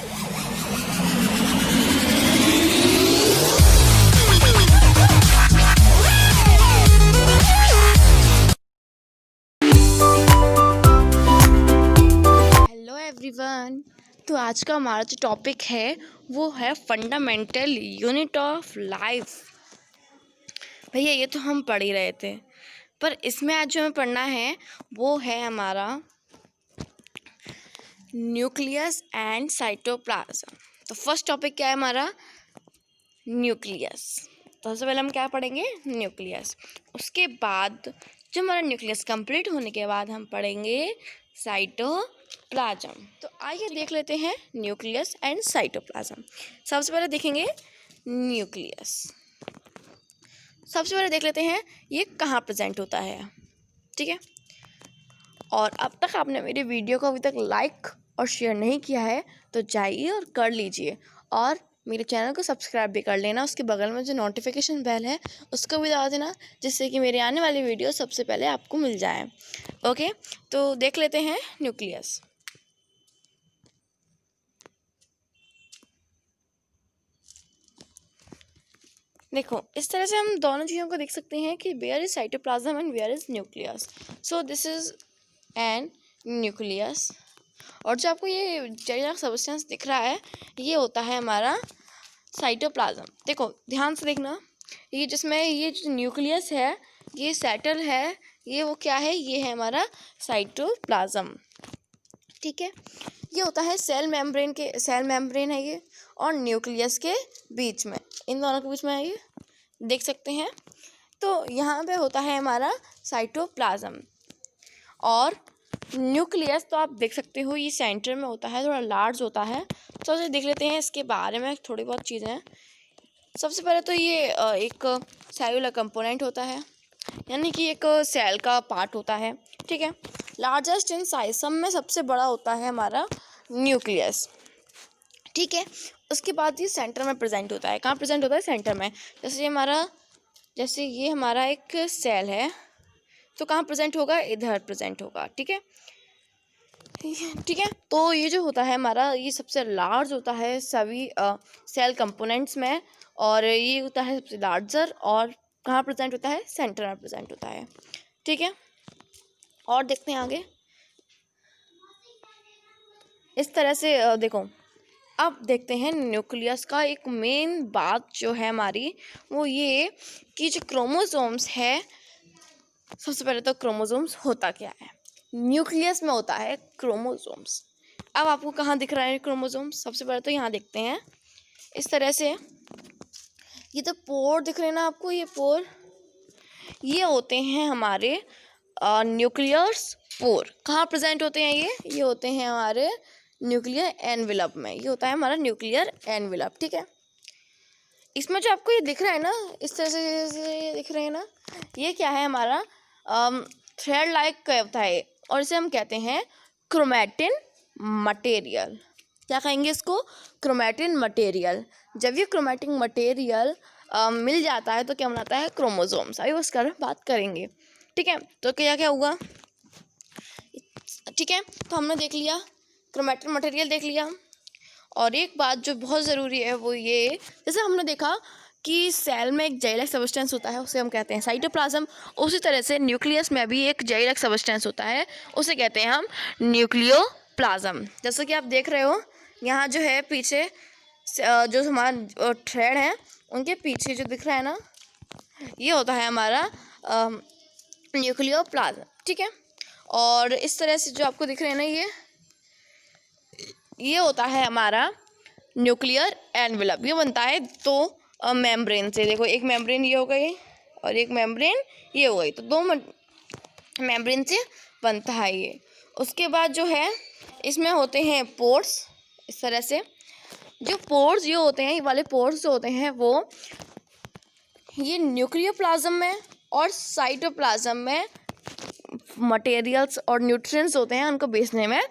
Hello everyone. तो आज का हमारा जो टॉपिक है वो है फंडामेंटल यूनिट ऑफ लाइफ। भैया ये तो हम पढ़ ही रहे थे, पर इसमें आज जो हमें पढ़ना है वो है हमारा न्यूक्लियस एंड साइटोप्लाज्म। तो फर्स्ट टॉपिक क्या है हमारा? न्यूक्लियस। तो सबसे पहले हम क्या पढ़ेंगे? न्यूक्लियस। उसके बाद जो हमारा न्यूक्लियस कंप्लीट होने के बाद हम पढ़ेंगे साइटोप्लाज्म। तो आइए देख लेते हैं न्यूक्लियस एंड साइटोप्लाज्म। सबसे पहले देखेंगे न्यूक्लियस। सबसे पहले देख लेते हैं ये कहाँ प्रेजेंट होता है, ठीक है। और अब तक आपने मेरे वीडियो को अभी तक लाइक और शेयर नहीं किया है तो जाइए और कर लीजिए, और मेरे चैनल को सब्सक्राइब भी कर लेना। उसके बगल में जो नोटिफिकेशन बेल है उसको भी दबा देना, जिससे कि मेरे आने वाली वीडियो सबसे पहले आपको मिल जाए। ओके, तो देख लेते हैं न्यूक्लियस। देखो इस तरह से हम दोनों चीज़ों को देख सकते हैं कि where is cytoplasm and where is nucleus. So this is an nucleus, और जो आपको ये जेलिक सब्सटेंस दिख रहा है ये होता है हमारा साइटोप्लाज्म। देखो ध्यान से देखना, ये जिसमें ये जो न्यूक्लियस है ये सेटल है, ये वो क्या है? ये है हमारा साइटोप्लाज्म, ठीक है। ये होता है सेल मेम्ब्रेन है ये, और न्यूक्लियस के बीच में, इन दोनों के बीच में है ये, देख सकते हैं। तो यहाँ पे होता है हमारा साइटोप्लाज्म, और न्यूक्लियस तो आप देख सकते हो ये सेंटर में होता है, थोड़ा लार्ज होता है। तो चलिए देख लेते हैं इसके बारे में थोड़ी बहुत चीज़ें। सबसे पहले तो ये एक सेलुलर कंपोनेंट होता है, यानी कि एक सेल का पार्ट होता है, ठीक है। लार्जेस्ट इन साइज, सब में सबसे बड़ा होता है हमारा न्यूक्लियस, ठीक है। उसके बाद ये सेंटर में प्रेजेंट होता है। कहाँ प्रेजेंट होता है? सेंटर में। जैसे ये हमारा एक सेल है तो कहाँ प्रेजेंट होगा? इधर प्रेजेंट होगा, ठीक है, ठीक है। तो ये जो होता है हमारा, ये सबसे लार्ज होता है सभी सेल कंपोनेंट्स में, और ये होता है सबसे लार्जर, और कहाँ प्रेजेंट होता है? सेंटर में प्रेजेंट होता है, ठीक है। और देखते हैं आगे इस तरह से देखो अब देखते हैं न्यूक्लियस का एक मेन बात जो है हमारी, वो ये कि जो क्रोमोसोम्स है, सबसे पहले तो क्रोमोसोम्स होता क्या है? न्यूक्लियस में होता है क्रोमोसोम्स। अब आपको कहाँ दिख रहा है क्रोमोसोम्स? सबसे पहले तो यहाँ देखते हैं इस तरह से, ये तो पोर दिख रहे हैं ना आपको, ये पोर, ये होते हैं हमारे न्यूक्लियस पोर। कहाँ प्रेजेंट होते हैं ये होते हैं हमारे न्यूक्लियर एनवेलप में, ये होता है हमारा न्यूक्लियर एनवेलप, ठीक है। इसमें जो आपको ये दिख रहा है ना, इस तरह से दिख रहे हैं ना, ये क्या है? हमारा थ्रेड लाइक होता है, और इसे हम कहते हैं क्रोमैटिन मटेरियल। क्या कहेंगे इसको? Chromatin material. जब ये क्रोमैटिन मटेरियल मिल जाता है तो क्या बनाता है? क्रोमोसोम्स। अभी उसका बात करेंगे, ठीक है। तो क्या क्या हुआ, ठीक है। तो हमने देख लिया क्रोमैटिन मटेरियल, देख लिया। और एक बात जो बहुत ज़रूरी है वो ये, जैसे हमने देखा कि सेल में एक जेलिक सब्सटेंस होता है, उसे हम कहते हैं साइटोप्लाज्म। उसी तरह से न्यूक्लियस में भी एक जेलिक सब्सटेंस होता है, उसे कहते हैं हम न्यूक्लियोप्लाज्म। जैसा कि आप देख रहे हो यहाँ जो है पीछे जो हमारा थ्रेड है उनके पीछे जो दिख रहा है ना, ये होता है हमारा न्यूक्लियोप्लाज्म, ठीक है। और इस तरह से जो आपको दिख रहे हैं ना, ये होता है हमारा न्यूक्लियर एनवेलप। ये बनता है दो मेम्ब्रेन से। देखो एक मेम्ब्रेन ये हो गई और एक मेम्ब्रेन ये हो गई, तो दो मेम्ब्रेन से बनता है ये। उसके बाद जो है इसमें होते हैं पोर्स। इस तरह से जो पोर्स ये होते हैं, ये वाले पोर्स जो होते हैं वो ये न्यूक्लियोप्लाज्म में और साइटोप्लाज्म में मटेरियल्स और न्यूट्रिएंट्स होते हैं, उनको बेचने में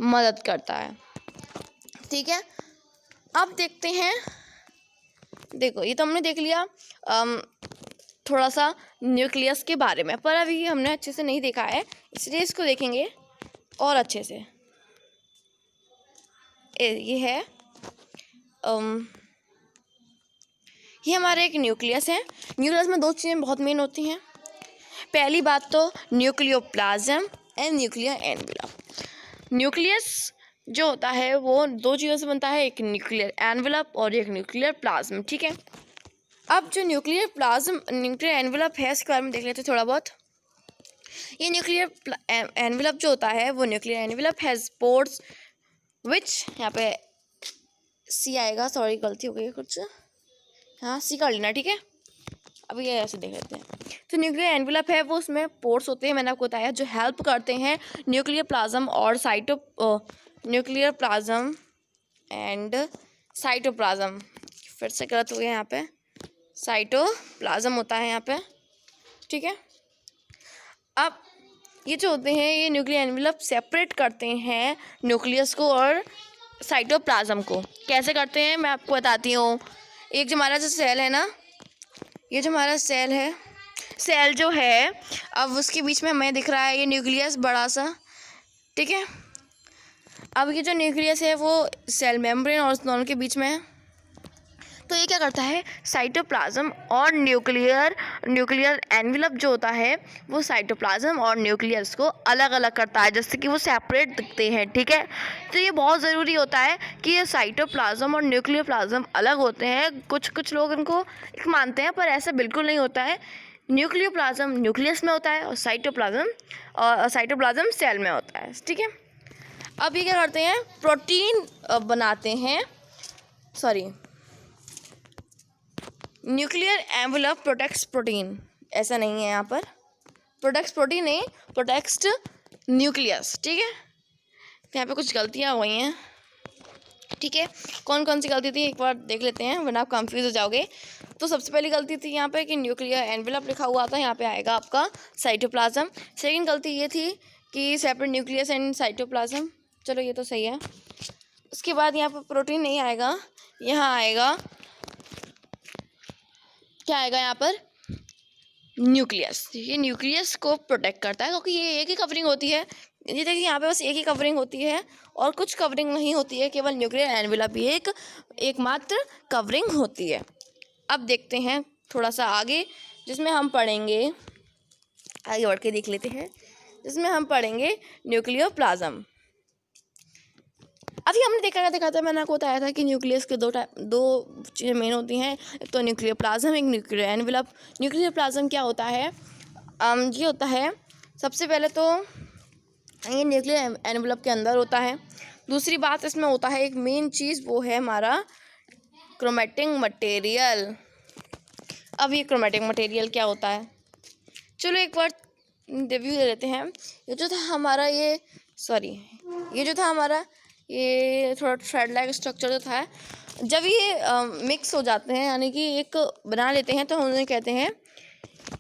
मदद करता है, ठीक है। अब देखते हैं, देखो ये तो हमने देख लिया थोड़ा सा न्यूक्लियस के बारे में, पर अभी हमने अच्छे से नहीं देखा है, इसलिए इसको देखेंगे और अच्छे से। ये है ये हमारा एक न्यूक्लियस है। न्यूक्लियस में दो चीज़ें बहुत मेन होती हैं। पहली बात तो nucleoplasm and nuclear envelope. Nucleus जो होता है वो दो चीज़ों से बनता है, एक न्यूक्लियर एनवेलप और एक न्यूक्लियर प्लाज्म। ठीक है, अब जो न्यूक्लियर एनवेलप है इसके बारे में देख लेते हैं थोड़ा बहुत। ये न्यूक्लियर एनवेलप जो होता है वो न्यूक्लियर एनवेलप हैज़ पोर्स विच, यहाँ पे सी आएगा, सॉरी गलती हो गई कुछ, हाँ सी कर लेना, ठीक है। अभी ये ऐसे देख लेते हैं। तो न्यूक्लियर एनवेलप है वो, उसमें पोर्स होते हैं, मैंने आपको बताया, जो हेल्प करते हैं न्यूक्लियर प्लाज्म और न्यूक्लियर प्लाज्म एंड साइटोप्लाज्म, फिर से गलत हो गया, यहाँ पे साइटोप्लाज्म होता है यहाँ पे, ठीक है। अब ये जो होते हैं ये न्यूक्लियर एनवेलप सेपरेट करते हैं न्यूक्लियस को और साइटोप्लाज्म को। कैसे करते हैं मैं आपको बताती हूँ। एक जो हमारा जो सेल है ना, ये जो हमारा सेल है, सेल जो है अब उसके बीच में हमें दिख रहा है ये न्यूक्लियस बड़ा सा, ठीक है। अब ये जो न्यूक्लियस है वो सेल मेम्ब्रेन और उस दोनों के बीच में है। तो ये क्या करता है, साइटोप्लाज्म और न्यूक्लियर एनवेलप जो होता है वो साइटोप्लाज्म और न्यूक्लियस को अलग अलग करता है, जिससे कि वो सेपरेट दिखते हैं, ठीक है। तो ये बहुत ज़रूरी होता है कि ये साइटोप्लाज्म और न्यूक्लियर प्लाज्म अलग होते हैं। कुछ लोग इनको एक मानते हैं, पर ऐसा बिल्कुल नहीं होता है। न्यूक्लियर प्लाज्म न्यूक्लियस में होता है और साइटोप्लाज्म सेल में होता है, ठीक है। अब ये क्या करते हैं, प्रोटीन बनाते हैं, sorry, nuclear envelope protects protein, ऐसा नहीं है यहाँ पर, प्रोटेक्ट्स प्रोटीन नहीं, प्रोटेक्ट्स न्यूक्लियस, ठीक है। तो यहाँ पे कुछ गलतियाँ हुई हैं, ठीक है। कौन कौन सी गलती थी एक बार देख लेते हैं, वरना आप कंफ्यूज हो जाओगे। तो सबसे पहली गलती थी यहाँ पे कि न्यूक्लियर एनवेलप लिखा हुआ था, यहाँ पे आएगा आपका साइटोप्लाज्म। सेकेंड गलती ये थी कि सेपरेट न्यूक्लियस एंड साइटोप्लाज्म, चलो ये तो सही है। उसके बाद यहाँ पर प्रोटीन नहीं आएगा, यहाँ आएगा, क्या आएगा यहाँ पर, न्यूक्लियस। ये न्यूक्लियस को प्रोटेक्ट करता है, क्योंकि ये एक ही कवरिंग होती है। ये देखिए यहाँ पे बस एक ही कवरिंग होती है और कुछ कवरिंग नहीं होती है, केवल न्यूक्लियर एनवेलप ही एकमात्र कवरिंग होती है। अब देखते हैं थोड़ा सा आगे, जिसमें हम पढ़ेंगे, आगे बढ़ के देख लेते हैं, जिसमें हम पढ़ेंगे न्यूक्लियोप्लाज्म। अभी हमने देखा था, मैंने आपको बताया था कि न्यूक्लियस के दो चीज़ें मेन होती हैं, एक तो न्यूक्लियर प्लाज्म, एक न्यूक्लियर एनवेलप। न्यूक्लियर प्लाज्म क्या होता है, ये होता है, सबसे पहले तो ये न्यूक्लियर एनवेलप के अंदर होता है। दूसरी बात इसमें होता है एक मेन चीज़, वो है हमारा क्रोमैटिक मटेरियल। अब ये क्रोमैटिक मटेरियल क्या होता है, चलो एक बार रिव्यू दे लेते हैं। ये जो था हमारा ये थोड़ा थ्रेड लाइक स्ट्रक्चर जो था, जब ये मिक्स हो जाते हैं, यानी कि एक बना लेते हैं, तो हम उन्हें कहते हैं,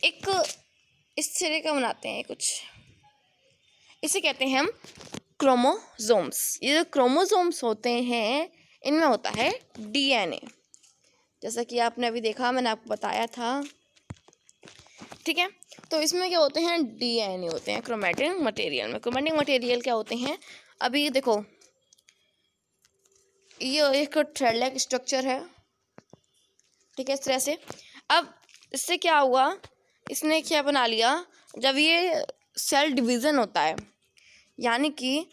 एक इस तरह का बनाते हैं कुछ, इसे कहते हैं हम क्रोमोसोम्स। ये जो क्रोमोसोम्स होते हैं इनमें होता है डीएनए, जैसा कि आपने अभी देखा, मैंने आपको बताया था, ठीक है। तो इसमें क्या होते हैं, डीएनए होते हैं क्रोमैटिक मटेरियल में। क्रोमैटिक मटेरियल क्या होते हैं, अभी देखो ये एक थ्रेड लाइक स्ट्रक्चर है, ठीक है, इस तरह से। अब इससे क्या हुआ, इसने क्या बना लिया, जब ये सेल डिवीज़न होता है, यानी कि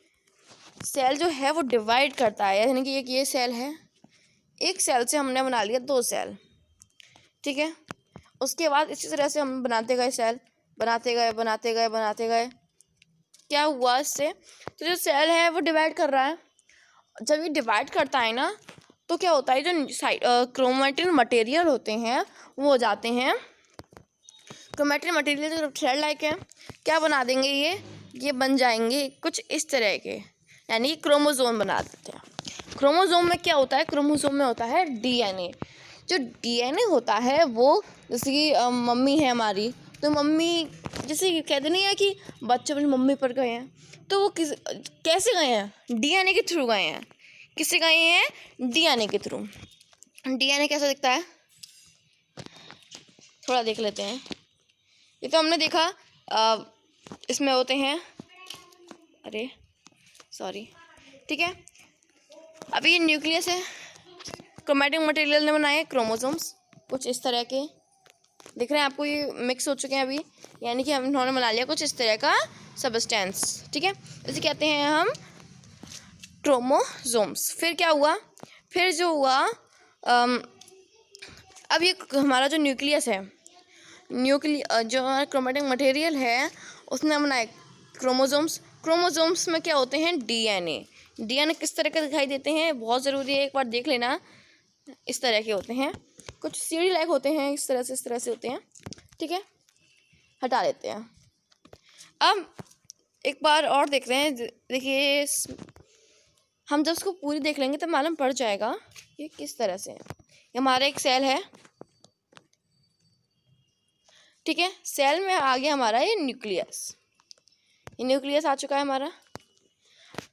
सेल जो है वो डिवाइड करता है, यानी कि एक ये सेल है, एक सेल से हमने बना लिया दो सेल, ठीक है। उसके बाद इसी तरह से हम बनाते गए सेल, बनाते गए, क्या हुआ इससे, तो जो सेल है वो डिवाइड कर रहा है। जब ये डिवाइड करता है ना, तो क्या होता है, जो क्रोमैटिक मटेरियल होते हैं वो हो जाते हैं, क्रोमैटिक मटेरियल जो थ्रेड लाइक है, क्या बना देंगे, ये बन जाएंगे कुछ इस तरह के, यानी क्रोमोसोम बना देते हैं। क्रोमोसोम में क्या होता है, क्रोमोसोम में होता है डीएनए। जो डीएनए होता है वो, जैसे कि मम्मी है हमारी, तो मम्मी जैसे कहते नहीं है कि बच्चे अपनी मम्मी पर गए हैं, तो वो कैसे गए हैं, डीएनए के थ्रू गए हैं। किससे गए हैं, डीएनए के थ्रू। डीएनए कैसा दिखता है, थोड़ा देख लेते हैं। ये तो हमने देखा, इसमें होते हैं, अरे सॉरी, ठीक है। अभी ये न्यूक्लियस है, क्रोमैटिक मटेरियल ने बनाए क्रोमोसोम्स, कुछ इस तरह के दिख रहे हैं आपको, ये मिक्स हो चुके हैं अभी, यानी कि उन्होंने बना लिया कुछ इस तरह का सब्सटेंस, ठीक है, इसे कहते हैं हम क्रोमोसोम्स। फिर क्या हुआ, फिर जो हुआ अब ये हमारा जो न्यूक्लियस है, जो हमारा क्रोमैटिक मटेरियल है उसने बनाए क्रोमोसोम्स। क्रोमोसोम्स में क्या होते हैं, डीएनए। डीएनए किस तरह के दिखाई देते हैं, बहुत ज़रूरी है, एक बार देख लेना। इस तरह के होते हैं, कुछ सीढ़ी लाइक होते हैं, इस तरह से होते हैं, ठीक है, हटा लेते हैं। अब एक बार और देख रहे हैं, देखिए हम जब उसको पूरी देख लेंगे तो मालूम पड़ जाएगा ये किस तरह से है। ये हमारा एक सेल है, ठीक है, सेल में आ गया हमारा ये न्यूक्लियस, ये न्यूक्लियस आ चुका है हमारा।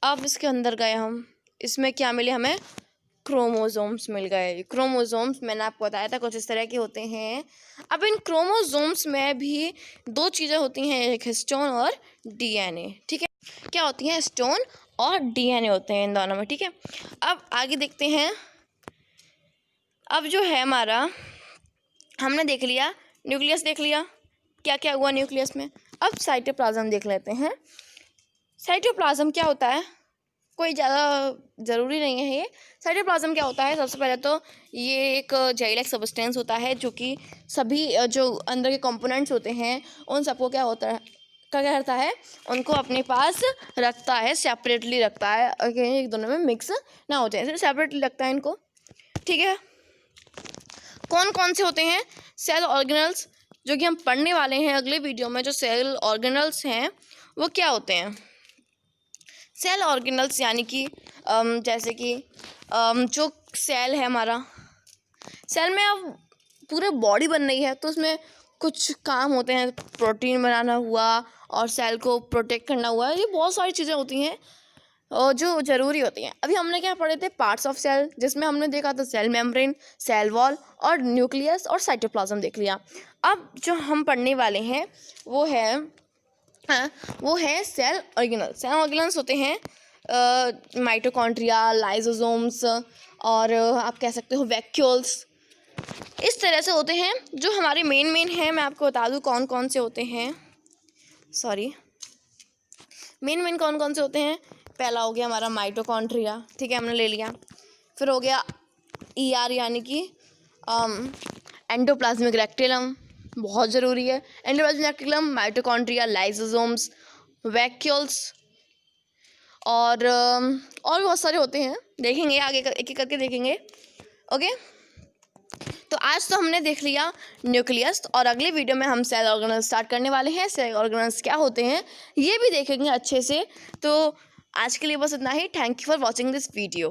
अब इसके अंदर गए हम, इसमें क्या मिले हमें, क्रोमोसोम्स मिल गए। क्रोमोसोम्स मैंने आपको बताया था कुछ इस तरह के होते हैं। अब इन क्रोमोसोम्स में भी दो चीज़ें होती हैं, एक हिस्टोन और डीएनए, ठीक है, क्या होती हैं, हिस्टोन और डीएनए होते हैं इन दोनों में, ठीक है। अब आगे देखते हैं, अब जो है हमारा, हमने देख लिया न्यूक्लियस, देख लिया क्या क्या हुआ न्यूक्लियस में। अब साइटोप्लाज्म देख लेते हैं। साइटोप्लाज्म क्या होता है, कोई ज़्यादा ज़रूरी नहीं है ये। साइटोप्लाज्म क्या होता है, सबसे पहले तो ये एक जेल लाइक सब्सटेंस होता है जो कि सभी जो अंदर के कंपोनेंट्स होते हैं उन सबको क्या होता है, क्या करता है, उनको अपने पास रखता है, सेपरेटली रखता है, एक दोनों में मिक्स ना हो जाए, सेपरेटली रखता है इनको, ठीक है। कौन कौन से होते हैं, सेल ऑर्गेनल्स, जो कि हम पढ़ने वाले हैं अगले वीडियो में। जो सेल ऑर्गेनल्स हैं वो क्या होते हैं, सेल ऑर्गेनल्स यानी कि जैसे कि जो सेल है हमारा, सेल में अब पूरे बॉडी बन रही है तो उसमें कुछ काम होते हैं, प्रोटीन बनाना हुआ और सेल को प्रोटेक्ट करना हुआ, ये बहुत सारी चीज़ें होती हैं और जो ज़रूरी होती हैं। अभी हमने क्या पढ़े थे, पार्ट्स ऑफ सेल, जिसमें हमने देखा था सेल मेम्ब्रेन, सेल वॉल और न्यूक्लियस और साइटोप्लाज्म देख लिया। अब जो हम पढ़ने वाले हैं वो है सेल ऑर्गेनल। सेल ऑर्गेनल्स होते हैं माइटोकॉन्ड्रिया, लाइसोसोम्स और आप कह सकते हो वैक्यूल्स, इस तरह से होते हैं जो हमारे मेन हैं। मैं आपको बता दूं कौन कौन से होते हैं, मेन कौन कौन से होते हैं। पहला हो गया हमारा माइटोकॉन्ड्रिया, ठीक है, हमने ले लिया। फिर हो गया ER यानी कि एंडोप्लाज्मिक रेक्टिलम, बहुत ज़रूरी है, एंडोप्लाज्मिक रेक्टिलम, माइटोकॉन्ड्रिया, लाइसोसोम्स, वैक्यूल्स और बहुत सारे होते हैं, देखेंगे आगे एक एक करके देखेंगे, ओके। तो आज तो हमने देख लिया न्यूक्लियस और अगले वीडियो में हम सेल ऑर्गेनल्स स्टार्ट करने वाले हैं। सेल ऑर्गेनल्स क्या होते हैं ये भी देखेंगे अच्छे से। तो आज के लिए बस इतना ही। Thank you for watching this video.